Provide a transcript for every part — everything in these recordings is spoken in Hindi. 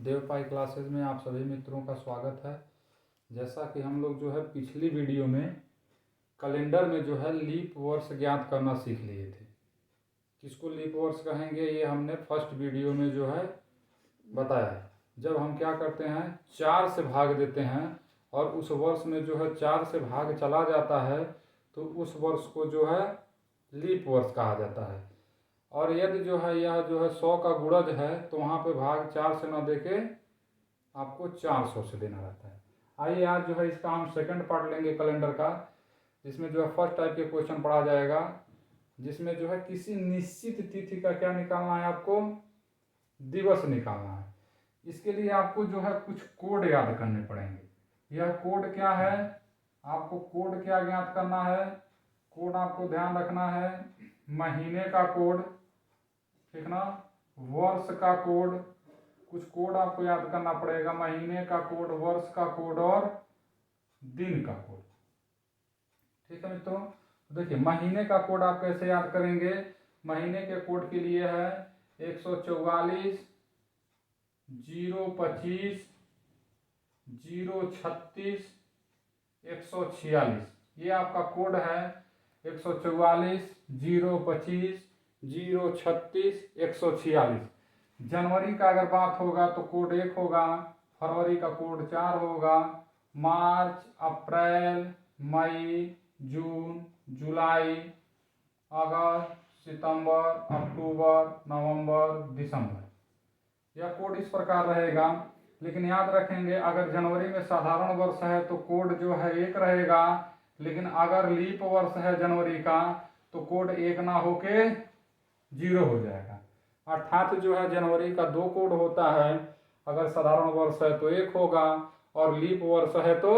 देवपाई क्लासेस में आप सभी मित्रों का स्वागत है। जैसा कि हम लोग जो है पिछली वीडियो में कैलेंडर में जो है लीप वर्ष ज्ञात करना सीख लिए थे। किसको लीप वर्ष कहेंगे ये हमने फर्स्ट वीडियो में जो है बताया है। जब हम क्या करते हैं 4 से भाग देते हैं और उस वर्ष में जो है 4 से भाग चला जाता है तो उस वर्ष को जो है लीप वर्ष कहा जाता है। और यदि जो है यह जो है 100 का गुणज है तो वहाँ पे भाग 4 से न देके आपको 400 से देना रहता है। आइए आज जो है इसका हम सेकंड पार्ट लेंगे कैलेंडर का, जिसमें जो है फर्स्ट टाइप के क्वेश्चन पढ़ा जाएगा, जिसमें जो है किसी निश्चित तिथि का क्या निकालना है, आपको दिवस निकालना है। इसके लिए आपको जो है कुछ कोड याद करने पड़ेंगे। यह कोड क्या है, आपको कोड क्या ज्ञात करना है। कोड आपको ध्यान रखना है, महीने का कोड, ठीक ना, वर्ष का कोड, कुछ कोड आपको याद करना पड़ेगा। महीने का कोड, वर्ष का कोड और दिन का कोड। ठीक है मित्रों, देखिए महीने का कोड आप कैसे याद करेंगे। महीने के कोड के लिए है 144 025 036 146। ये आपका कोड है 144 025 036 146। जनवरी का अगर बात होगा तो कोड 1 होगा, फरवरी का कोड 4 होगा, मार्च, अप्रैल, मई, जून, जुलाई, अगस्त, सितंबर, अक्टूबर, नवंबर, दिसंबर। यह कोड इस प्रकार रहेगा। लेकिन याद रखेंगे अगर जनवरी में साधारण वर्ष है तो कोड जो है 1 रहेगा, लेकिन अगर लीप वर्ष है जनवरी का तो कोड 1 ना होके 0 हो जाएगा। अर्थात जो है जनवरी का 2 कोड होता है, अगर साधारण वर्ष है तो 1 होगा और लीप वर्ष है तो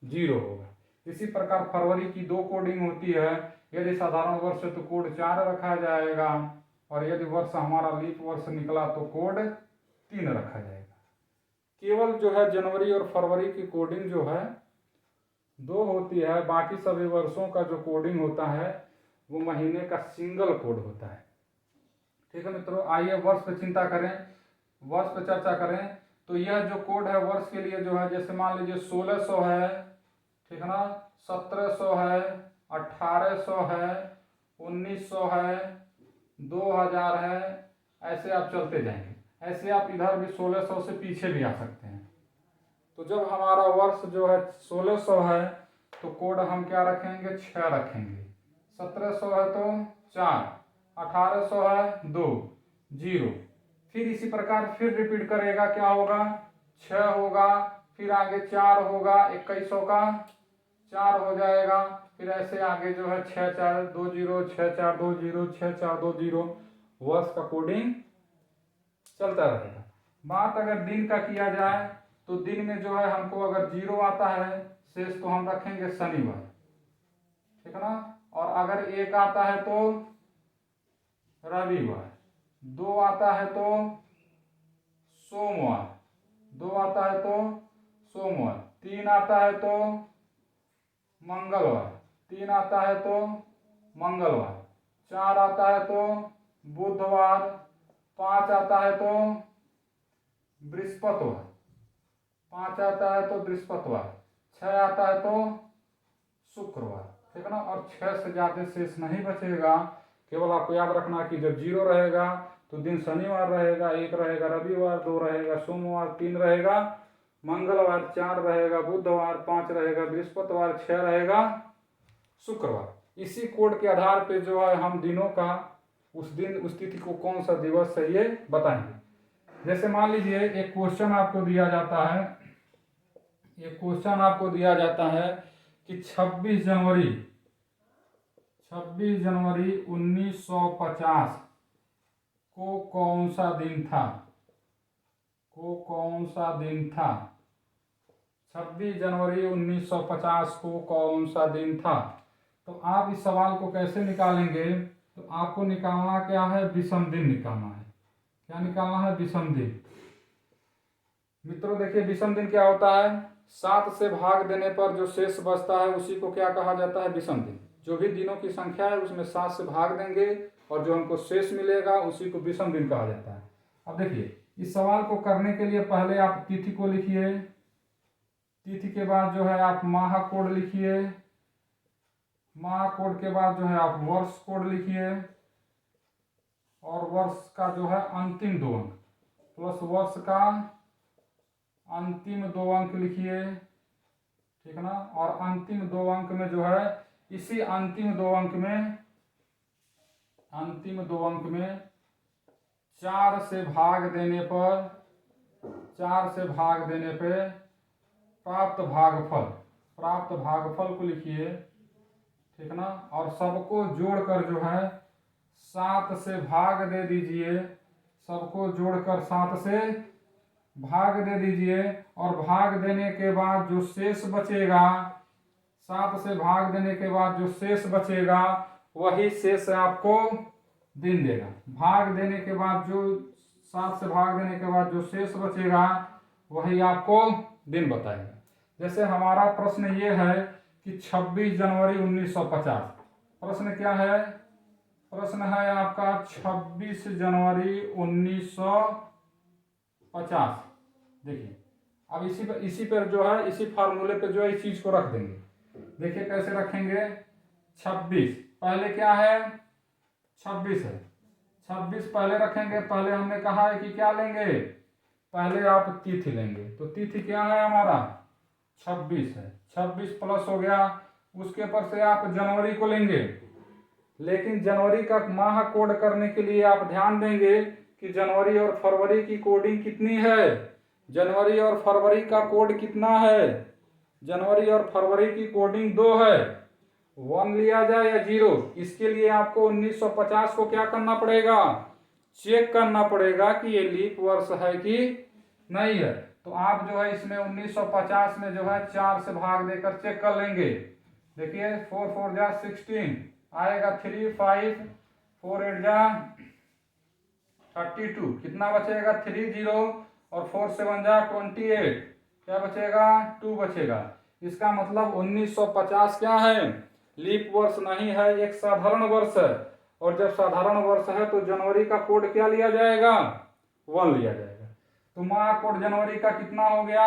0 होगा। इसी प्रकार फरवरी की 2 कोडिंग होती है, यदि साधारण वर्ष है तो कोड 4 रखा जाएगा और यदि वर्ष हमारा लीप वर्ष निकला तो कोड 3 रखा जाएगा। केवल जो है जनवरी और फरवरी की कोडिंग जो है 2 होती है, बाकी सभी वर्षों का जो कोडिंग होता है वो महीने का सिंगल कोड होता है। ठीक है मित्रों, आइए वर्ष पे चिंता करें, वर्ष पे चर्चा करें। तो यह जो कोड है वर्ष के लिए जो है, जैसे मान लीजिए 1600 है, ठीक है ना, 1700 है, 1800 है, 1900 है, 2000 है, ऐसे आप चलते जाएंगे। ऐसे आप इधर भी 1600 से पीछे भी आ सकते हैं। तो जब हमारा वर्ष जो है 1600 है तो कोड हम क्या रखेंगे, 6 रखेंगे। 1700 है तो 4, 1800 है 2, 0। फिर इसी प्रकार फिर रिपीट करेगा, क्या होगा, 6 होगा, फिर आगे 4 होगा, 2100 का 4 हो जाएगा। फिर ऐसे आगे जो है 6 4 2 0, 6 4 2 0, 6 4 2 0, वर्ष का कोडिंग चलता रहेगा। बात अगर दिन का किया जाए तो दिन में जो है हमको अगर 0 आता है शेष तो हम रखेंगे शनिवार, ठीक है ना। और अगर 1 आता है तो रविवार, 2 आता है तो सोमवार, 2 आता है तो सोमवार, 3 आता है तो मंगलवार, 3 आता है तो मंगलवार, 4 आता है तो बुधवार, 5 आता है तो बृहस्पतिवार, 5 आता है तो बृहस्पतिवार, 6 आता है तो शुक्रवार, ठीक है ना। और 6 से ज्यादा शेष नहीं बचेगा। केवल आपको याद रखना कि जब 0 रहेगा तो दिन शनिवार रहेगा, 1 रहेगा रविवार, 2 रहेगा सोमवार, 3 रहेगा मंगलवार, 4 रहेगा बुधवार, 5 रहेगा बृहस्पतिवार, 6 रहेगा शुक्रवार। इसी कोड के आधार पे जो है हम दिनों का उस दिन उस तिथि को कौन सा दिवस है ये बताएंगे। जैसे मान लीजिए एक क्वेश्चन आपको दिया जाता है, एक क्वेश्चन आपको दिया जाता है कि 26 जनवरी 1950 को कौन सा दिन था, को कौन सा दिन था। 26 जनवरी 1950 को कौन सा दिन था। तो आप इस सवाल को कैसे निकालेंगे, तो आपको निकालना क्या है, विषम दिन निकालना है। क्या निकालना है, विषम दिन। मित्रों देखिए विषम दिन क्या होता है, 7 से भाग देने पर जो शेष बचता है उसी को क्या कहा जाता है, विषम दिन। जो भी दिनों की संख्या है उसमें 7 से भाग देंगे और जो हमको शेष मिलेगा उसी को विषम दिन कहा जाता है। अब देखिए इस सवाल को करने के लिए पहले आप तिथि को लिखिए, तिथि के बाद जो है आप माह कोड लिखिए, माह कोड के बाद जो है आप वर्ष कोड लिखिए, और वर्ष का जो है अंतिम 2 अंक प्लस वर्ष का अंतिम 2 अंक लिखिए, ठीक है ना। और अंतिम 2 अंक में जो है इसी अंतिम 2 अंक में 4 से भाग देने पर प्राप्त भागफल को लिखिए, ठीक ना। और सबको जोड़कर जो है 7 से भाग दे दीजिए, सबको जोड़कर 7 से भाग दे दीजिए, और भाग देने के बाद जो शेष बचेगा, 7 से भाग देने के बाद जो शेष बचेगा वही शेष आपको दिन देगा। भाग देने के बाद जो 7 से भाग देने के बाद जो शेष बचेगा वही आपको दिन बताएगा। जैसे हमारा प्रश्न ये है कि 26 जनवरी 1950, प्रश्न क्या है, प्रश्न है आपका 26 जनवरी 1950। देखिए अब इसी पर जो है इसी फार्मूले पे जो है इस चीज को रख देंगे। देखिए कैसे रखेंगे, 26 पहले क्या है, 26 है, 26 पहले रखेंगे। पहले हमने कहा है कि क्या लेंगे, पहले आप तिथि लेंगे, तो तिथि क्या है हमारा 26 है, 26 प्लस हो गया, उसके पर से आप जनवरी को लेंगे। लेकिन जनवरी का माह कोड करने के लिए आप ध्यान देंगे कि जनवरी और फरवरी की कोडिंग कितनी है, जनवरी और फरवरी का कोड कितना है, जनवरी और फरवरी की कोडिंग 2 है, 1 लिया जाए या 0। इसके लिए आपको 1950 को क्या करना पड़ेगा, चेक करना पड़ेगा कि ये लीप वर्ष है कि नहीं है। तो आप जो है इसमें 1950 में जो है 4 से भाग देकर चेक कर लेंगे। देखिए 4 4 जा 16 आएगा, 3 5 4 8 जा 32, कितना बचेगा 3 0, और 4 7 जा 28, क्या बचेगा 2 बचेगा। इसका मतलब 1950 क्या है, लीप वर्ष नहीं है, एक साधारण वर्ष है। और जब साधारण वर्ष है तो जनवरी का कोड क्या लिया जाएगा, 1 लिया जाएगा। तो माह कोड जनवरी का कितना हो गया,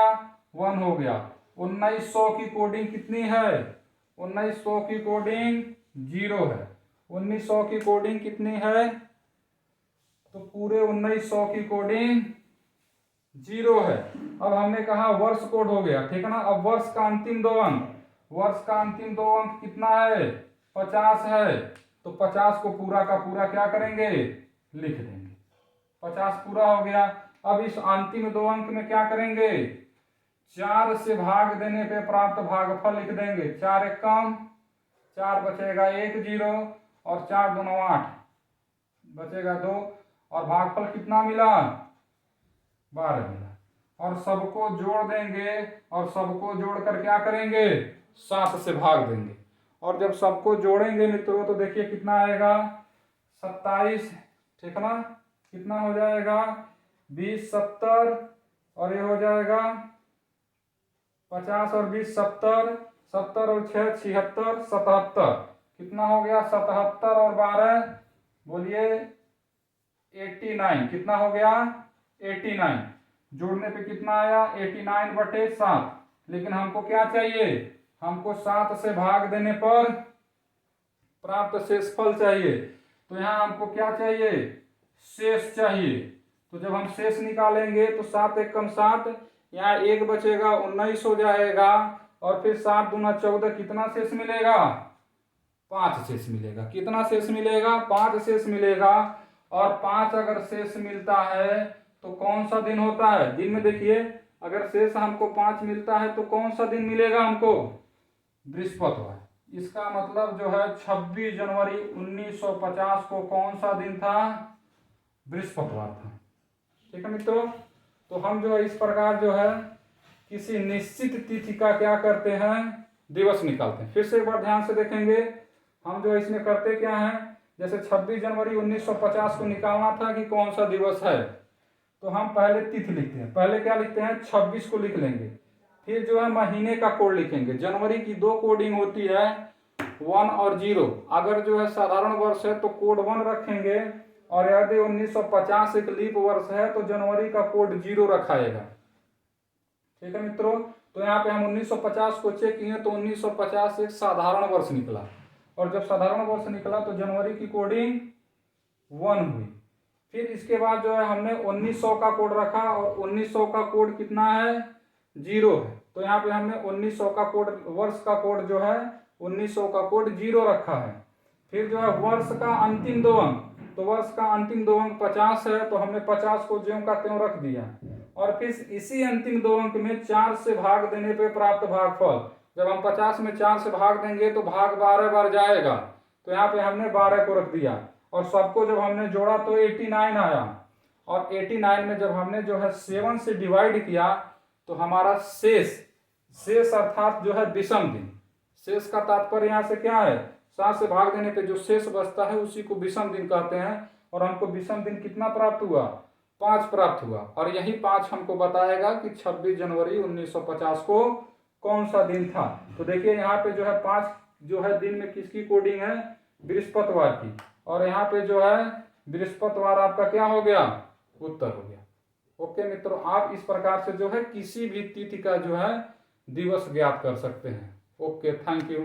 1 हो गया। 1900 की कोडिंग कितनी है, 1900 की कोडिंग 0 है। 1900 की कोडिंग कितनी है, तो पूरे 1900 की कोडिंग 0 है। अब हमने कहा वर्ष कोड हो गया, ठीक है ना। अब वर्ष का अंतिम 2 अंक, वर्ष का अंतिम 2 अंक कितना है, 50 है। तो 50 को पूरा का पूरा क्या करेंगे, लिख देंगे। 50 पूरा हो गया। अब इस अंतिम 2 अंक में क्या करेंगे, 4 से भाग देने पे प्राप्त भागफल लिख देंगे। 4 एक कम 4 बचेगा 1 0, और 4 2 8 बचेगा 2, और भागफल कितना मिला 12 मिला। और सबको जोड़ देंगे, और सबको जोड़कर क्या करेंगे 7 से भाग देंगे। और जब सबको जोड़ेंगे मित्रों तो देखिए कितना आएगा 27, ठीक है ना। कितना हो जाएगा 20 70, और ये हो जाएगा 50 और 20 70, 70 और 6 76 77, कितना हो गया 77 और 12 बोलिए 89, कितना हो गया 89। जोड़ने पे कितना आया 89/7। लेकिन हमको क्या चाहिए, हमको 7 से भाग देने पर प्राप्त शेषफल चाहिए। तो यहाँ हमको क्या चाहिए, शेष चाहिए। तो जब हम शेष निकालेंगे तो 7 एक कम 7, यहाँ 1 बचेगा 19 हो जाएगा, और फिर 7 दूना 14, कितना शेष मिलेगा 5 शेष मिलेगा। कितना शेष मिलेगा 5 शेष मिलेगा। और 5 अगर शेष मिलता है तो कौन सा दिन होता है, दिन में देखिए अगर शेष हमको 5 मिलता है तो कौन सा दिन मिलेगा हमको, बृहस्पतिवार। इसका मतलब जो है 26 जनवरी 1950 को कौन सा दिन था, बृहस्पतिवार था। ठीक है मित्रों, तो हम जो है इस प्रकार जो है किसी निश्चित तिथि का क्या करते हैं, दिवस निकालते हैं। फिर से एक बार ध्यान से देखेंगे, हम जो इसमें करते क्या हैं, जैसे 26 जनवरी 1950 को निकालना था कि कौन सा दिवस है, तो हम पहले तिथि लिखते हैं। पहले क्या लिखते हैं 26 को लिख लेंगे, फिर जो है महीने का कोड लिखेंगे। जनवरी की 2 कोडिंग होती है 1 और 0। अगर जो है साधारण वर्ष है तो कोड 1 रखेंगे, और यदि 1950 एक लीप वर्ष है तो जनवरी का कोड 0 रखाएगा। ठीक है मित्रों, तो यहाँ पे हम 1950 को चेक किए तो 1950 एक साधारण वर्ष निकला, और जब साधारण वर्ष निकला तो जनवरी की कोडिंग 1 हुई। फिर इसके बाद जो है हमने 1900 का कोड रखा, और 1900 का कोड कितना है, 0 है। तो यहाँ पे हमने 1900 का कोड, वर्ष का कोड जो है 1900 का कोड 0 रखा है। फिर जो है वर्ष का अंतिम 2 अंक, तो वर्ष का अंतिम 2 अंक 50 है, तो हमने 50 को ज्यों का त्यों रख दिया। और फिर इसी अंतिम 2 अंक में 4 से भाग देने पे प्राप्त भागफल, जब हम 50 में 4 से भाग देंगे तो भाग 12 बार जाएगा, तो यहाँ पे हमने 12 को रख दिया। और सबको जब हमने जोड़ा तो 89 आया, और 89 में जब हमने जो है 7 से डिवाइड किया तो हमारा शेष अर्थात जो है विषम दिन, शेष का तात्पर्य यहाँ से क्या है, 7 से भाग देने पे जो शेष बचता है उसी को विषम दिन कहते हैं। और हमको विषम दिन कितना प्राप्त हुआ, 5 प्राप्त हुआ। और यही 5 हमको बताएगा कि 26 जनवरी 1950 को कौन सा दिन था। तो देखिए यहाँ पे जो है 5 जो है दिन में किसकी कोडिंग है, बृहस्पतिवार की, और यहाँ पे जो है बृहस्पतिवार आपका क्या हो गया, उत्तर हो गया। ओके मित्रों, आप इस प्रकार से जो है किसी भी तिथि का जो है दिवस ज्ञात कर सकते हैं। Okay, thank you.